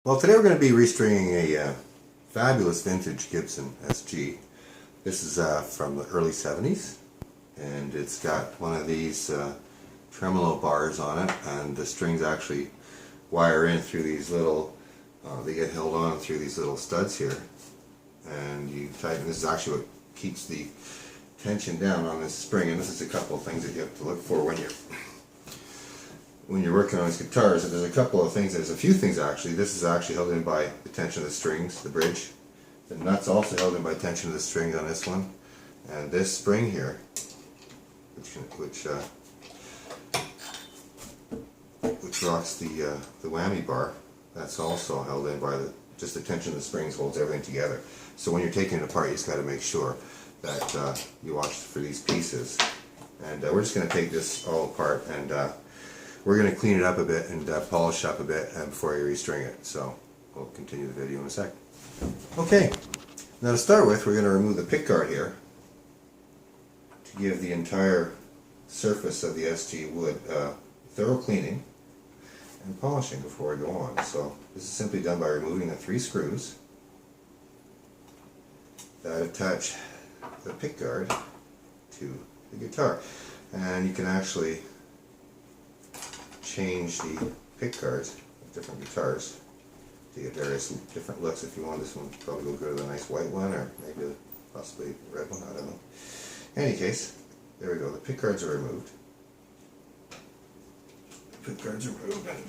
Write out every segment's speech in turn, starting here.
Well, today we're going to be restringing a fabulous vintage Gibson SG. This is from the early 70s, and it's got one of these tremolo bars on it, and the strings actually wire in through these little, they get held on through these little studs here, and you tighten. This is actually what keeps the tension down on this spring, and this is a couple of things that you have to look for when you're working on these guitars. There's a couple of things, there's a few things actually. This is actually held in by the tension of the strings, the bridge. The nut's also held in by tension of the strings on this one. And this spring here, which rocks the whammy bar, that's also held in by just the tension of the springs holds everything together. So when you're taking it apart, you just got to make sure that you watch for these pieces. And we're just going to take this all apart, and we're going to clean it up a bit and polish up a bit before you restring it. So we'll continue the video in a sec. Okay, now to start with, we're going to remove the pickguard here to give the entire surface of the SG wood thorough cleaning and polishing before we go on. So this is simply done by removing the 3 screws that attach the pickguard to the guitar. And you can actually change the pickguards of different guitars to get various different looks. If you want this one, probably go to the nice white one, or maybe possibly a red one, I don't know. In any case, there we go, the pickguards are removed. The pickguards are removed, and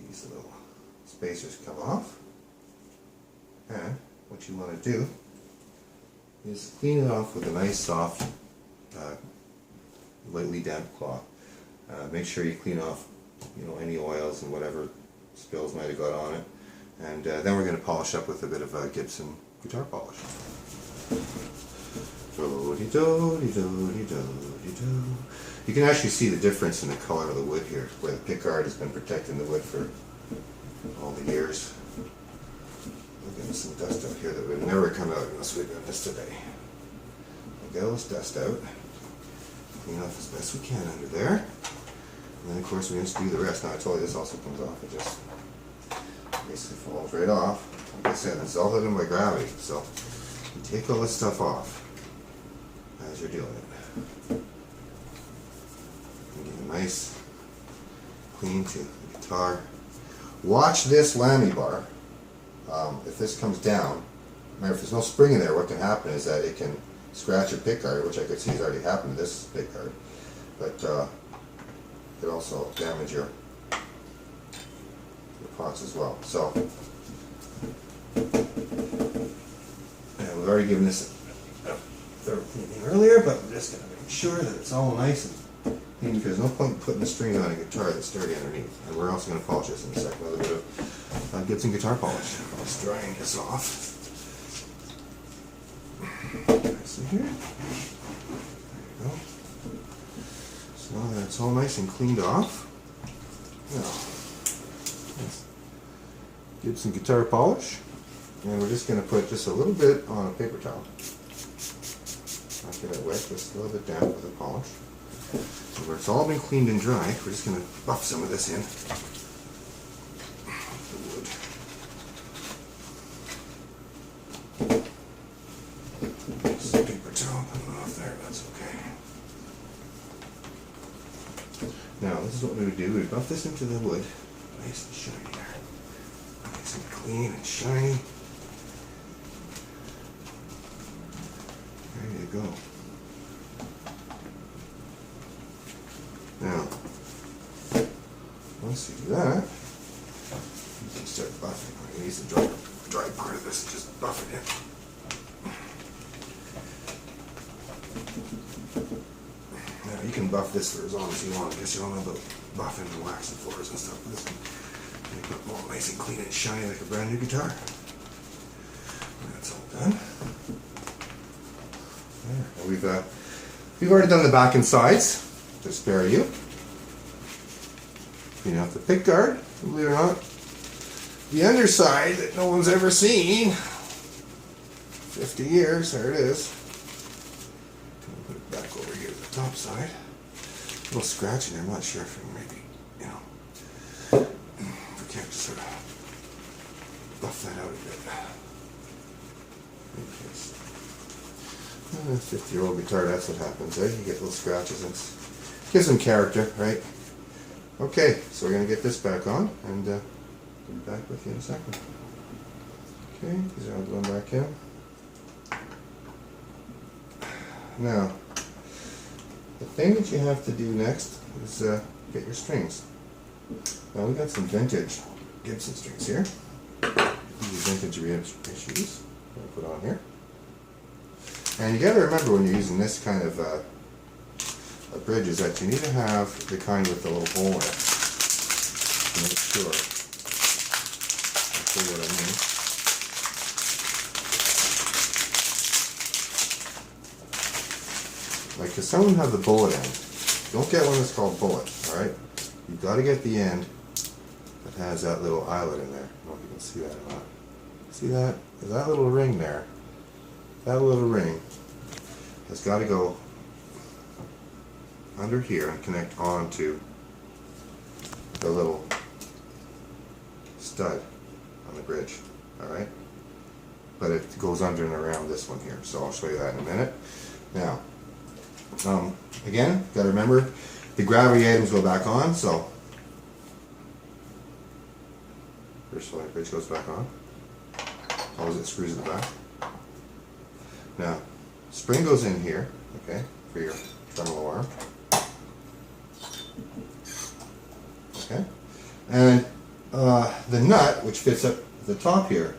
these little spacers come off. And what you want to do is clean it off with a nice soft, lightly damp cloth. Make sure you clean off, any oils and whatever spills might have got on it, and then we're going to polish up with a bit of Gibson guitar polish. You can actually see the difference in the color of the wood here, where the pickguard has been protecting the wood for all the years. We're getting some dust out here that would never come out unless we'd done this today. We'll get all this dust out, clean off as best we can under there. And then of course we just do the rest. Now I told you this also comes off, it just basically falls right off. Like I said, it's all held in by gravity, so you take all this stuff off as you're doing it. And get a nice clean to the guitar. Watch this whammy bar. If this comes down, remember, if there's no spring in there, what can happen is that it can scratch your pickguard, which I could see has already happened to this pickguard, but it could also damage your pots as well. So, and we've already given this a thorough cleaning earlier, but we're just going to make sure that it's all nice and clean, because there's no point in putting a string on a guitar that's dirty underneath. And we're also going to polish this in a second with a bit of Gibson guitar polish. I'm just drying this off. Nicely here. There you go. So now that it's all nice and cleaned off, now Gibson guitar polish, and we're just going to put just a little bit on a paper towel. Not get it wet, just a little bit damp with the polish. So where it's all been cleaned and dry, we're just going to buff some of this in. Just a paper towel coming off there, that's okay. Now this is what we would do, we buff this into the wood, nice and shiny there. Nice and clean and shiny. There you go. Now, once you do that, you can start buffing. I'm going to use the dry part of this and just buff it in. Now, you can buff this for as long as you want. I guess you don't know about buffing and waxing floors and stuff. This can make it all nice and clean and shiny like a brand new guitar. And that's all done. There. And we've already done the back and sides to spare you. Clean out the pickguard, believe it or not. The underside that no one's ever seen. 50 years, there it is. Put it back over here to the top side. A little scratch in there, I'm not sure if it maybe, if we can't sort of buff that out a bit. 50-year-old guitar, that's what happens, right? You get little scratches and gives them character, right? Okay, so we're going to get this back on and I'll be back with you in a second. Okay, these are all going back in. Now, the thing that you have to do next is get your strings. Now we got some vintage Gibson strings here. These are vintage reissues. I'm going to put on here. And you got to remember when you're using this kind of bridge is that you need to have the kind with the little hole in it to make sure. I'll show you what I mean. Like, because some of them have the bullet end. Don't get one that's called bullet, alright? You've got to get the end that has that little eyelet in there. I don't know if you can see that or not. See that? There's that little ring there. That little ring has got to go under here and connect onto the little stud on the bridge, alright? But it goes under and around this one here, so I'll show you that in a minute. Now, again, got to remember the gravity items go back on, so first one, the bridge goes back on. Always it screws at the back. Now, spring goes in here, okay, for your tremolo arm. Okay, and the nut, which fits up the top here,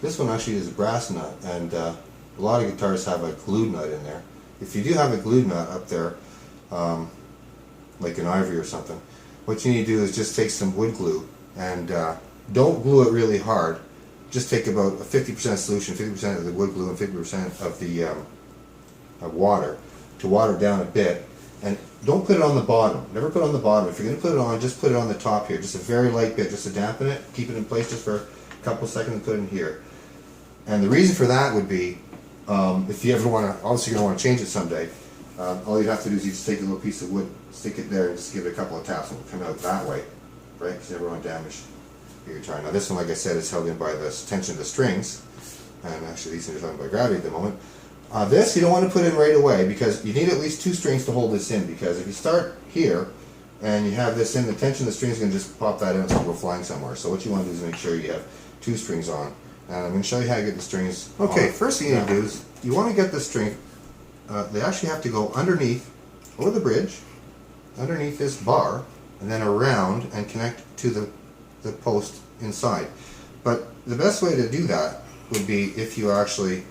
this one actually is a brass nut, and a lot of guitars have a glued nut in there. If you do have a glued nut up there, like an ivory or something, what you need to do is just take some wood glue and don't glue it really hard. Just take about a 50% solution, 50% of the wood glue and 50% of the water to water it down a bit. And don't put it on the bottom. Never put it on the bottom. If you're going to put it on, just put it on the top here. Just a very light bit, just to dampen it. Keep it in place just for a couple seconds and put it in here. And the reason for that would be, if you ever want to, obviously you're going to want to change it someday, all you'd have to do is you just take a little piece of wood, stick it there, and just give it a couple of taps, and it'll come out that way, right? Because you never want to damage your guitar. Now this one, like I said, is held in by the tension of the strings, and actually these things are held by gravity at the moment. This you don't want to put in right away because you need at least 2 strings to hold this in, because if you start here and you have this in, the tension of the strings is going to just pop that in and it's going to go flying somewhere. So what you want to do is make sure you have 2 strings on. And I'm going to show you how to get the strings on. Okay, first thing you need to do is you want to get the string, they actually have to go underneath, over the bridge, underneath this bar, and then around and connect to the post inside. But the best way to do that would be if you actually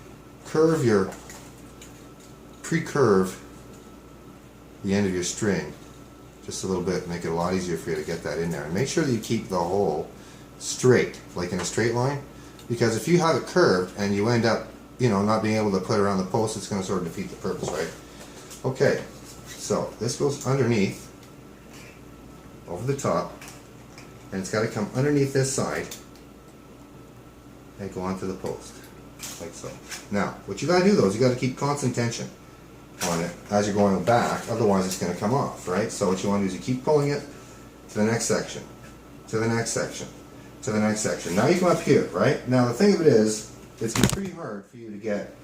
curve your, pre-curve the end of your string just a little bit, make it a lot easier for you to get that in there. And make sure that you keep the hole straight, like in a straight line, because if you have it curved and you end up, you know, not being able to put it around the post, it's going to sort of defeat the purpose, right? Okay, so this goes underneath, over the top, and it's got to come underneath this side and go onto the post, like so. Now, what you got to do though is you got to keep constant tension on it as you're going back, otherwise it's going to come off, right? So what you want to do is you keep pulling it to the next section, to the next section, to the next section. Now you come up here, right? Now the thing of it is, it's pretty hard for you to get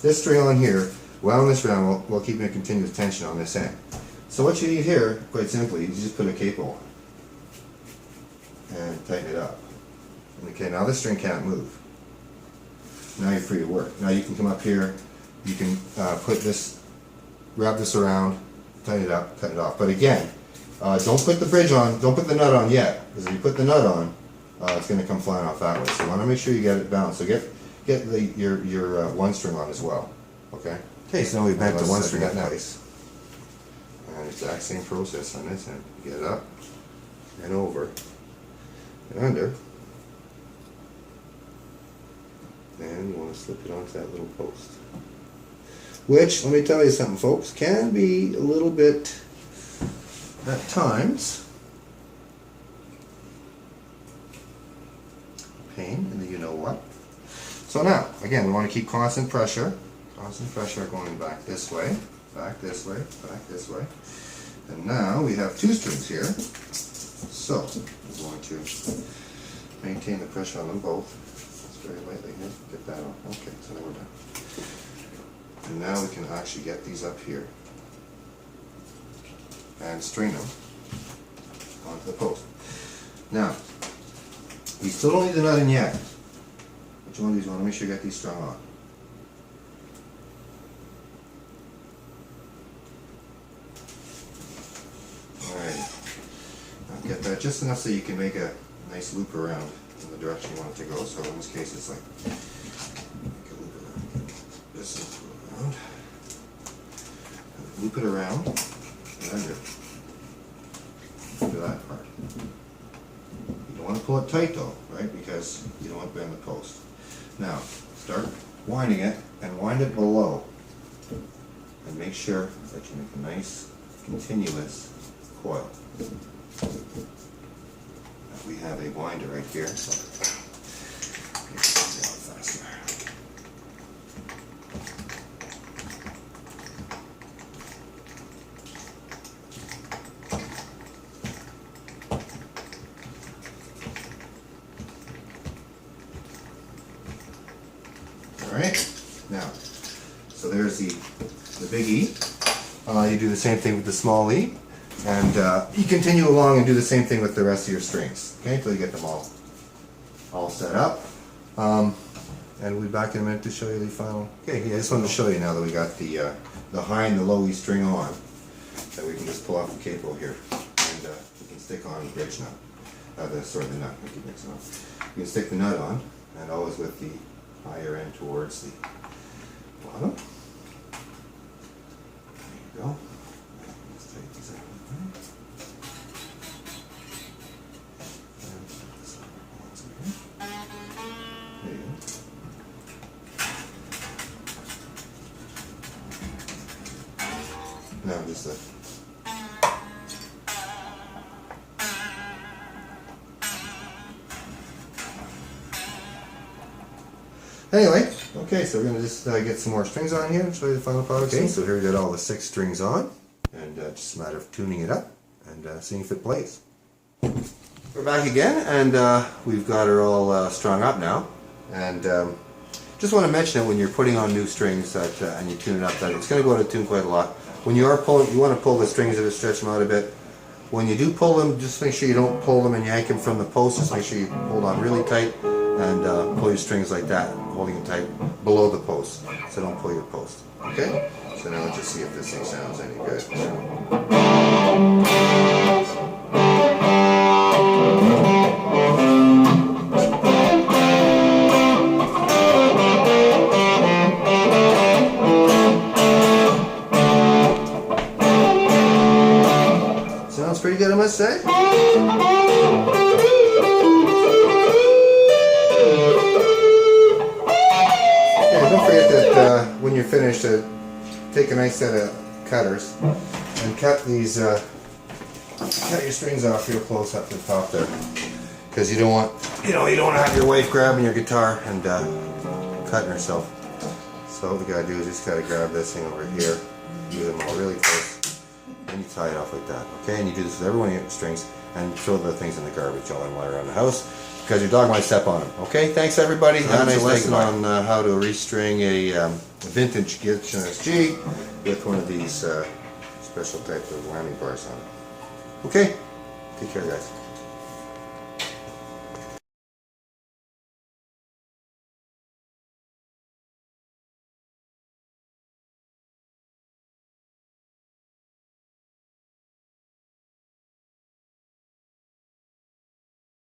this string on here, wound this round while keeping a continuous tension on this end. So what you need here, quite simply, is you just put a capo on and tighten it up. Okay, now this string can't move. Now you're free to work. Now you can come up here, you can put this, wrap this around, tighten it up, cut it off. But again, don't put the bridge on, don't put the nut on yet, because if you put the nut on, it's going to come flying off that way. So you want to make sure you get it balanced. So get your one string on as well. Okay. Okay. So now we've bent the one string in place. And exact same process on this end. Get it up and over and under. Then you want to slip it onto that little post. Which, let me tell you something, folks, can be a little bit at times pain in the you know what. So now, again, we want to keep constant pressure going back this way, back this way, back this way. And now we have 2 strings here. So we're going to maintain the pressure on them both. Just very lightly here. Get that on. Okay, so now we're done. And now we can actually get these up here and string them onto the post. Now, you still don't need the nut in yet. What you want to do is you want to make sure you get these strung on. Alright. Now get that just enough so you can make a nice loop around in the direction you want it to go. So in this case it's like make a loop around. This loop around. And loop it around and under. Do that part. You don't want to pull it tight though, right? Because you don't want to bend the post. Now, start winding it and wind it below. And make sure that you make a nice, continuous coil. Now we have a winder right here, so make it down faster. Alright, now, so there's the big E. You do the same thing with the small E, and you continue along and do the same thing with the rest of your strings, okay, until you get them all set up. And we'll be back in a minute to show you the final. Okay, yeah, I just wanted to show you now that we got the high and the low E string on, that we can just pull off the capo here, and we can stick on the bridge nut. The nut, I keep mixing up. You can stick the nut on, and always with the higher end towards the bottom. There you go. Let's take these out. There you go. Now just the anyway, okay, so we're going to just get some more strings on here and show you the final product. Okay, so here we got all the 6 strings on, and just a matter of tuning it up and seeing if it plays. We're back again, and we've got her all strung up now, and just want to mention that when you're putting on new strings that and you tune it up, that it's going to go out of tune quite a lot. When you are pulling, you want to pull the strings and stretch them out a bit. When you do pull them, just make sure you don't pull them and yank them from the post. Just make sure you hold on really tight and pull your strings like that, holding it tight below the post, so don't pull your post. Okay? So now let's just see if this thing sounds any good. Sounds pretty good, I must say. Don't forget that when you're finished, take a nice set of cutters and cut these, cut your strings off real close up to the top there, because you don't want, you don't want to have your wife grabbing your guitar and cutting herself. So what we gotta do is just gotta grab this thing over here, do them all really close, and you tie it off like that. Okay, and you do this with every one of your strings, and throw the things in the garbage all while around the house, because your dog might step on them. Okay, thanks everybody. Have a nice lesson on how to restring a vintage Gibson SG with one of these special type of whammy bars on it. Okay, take care guys.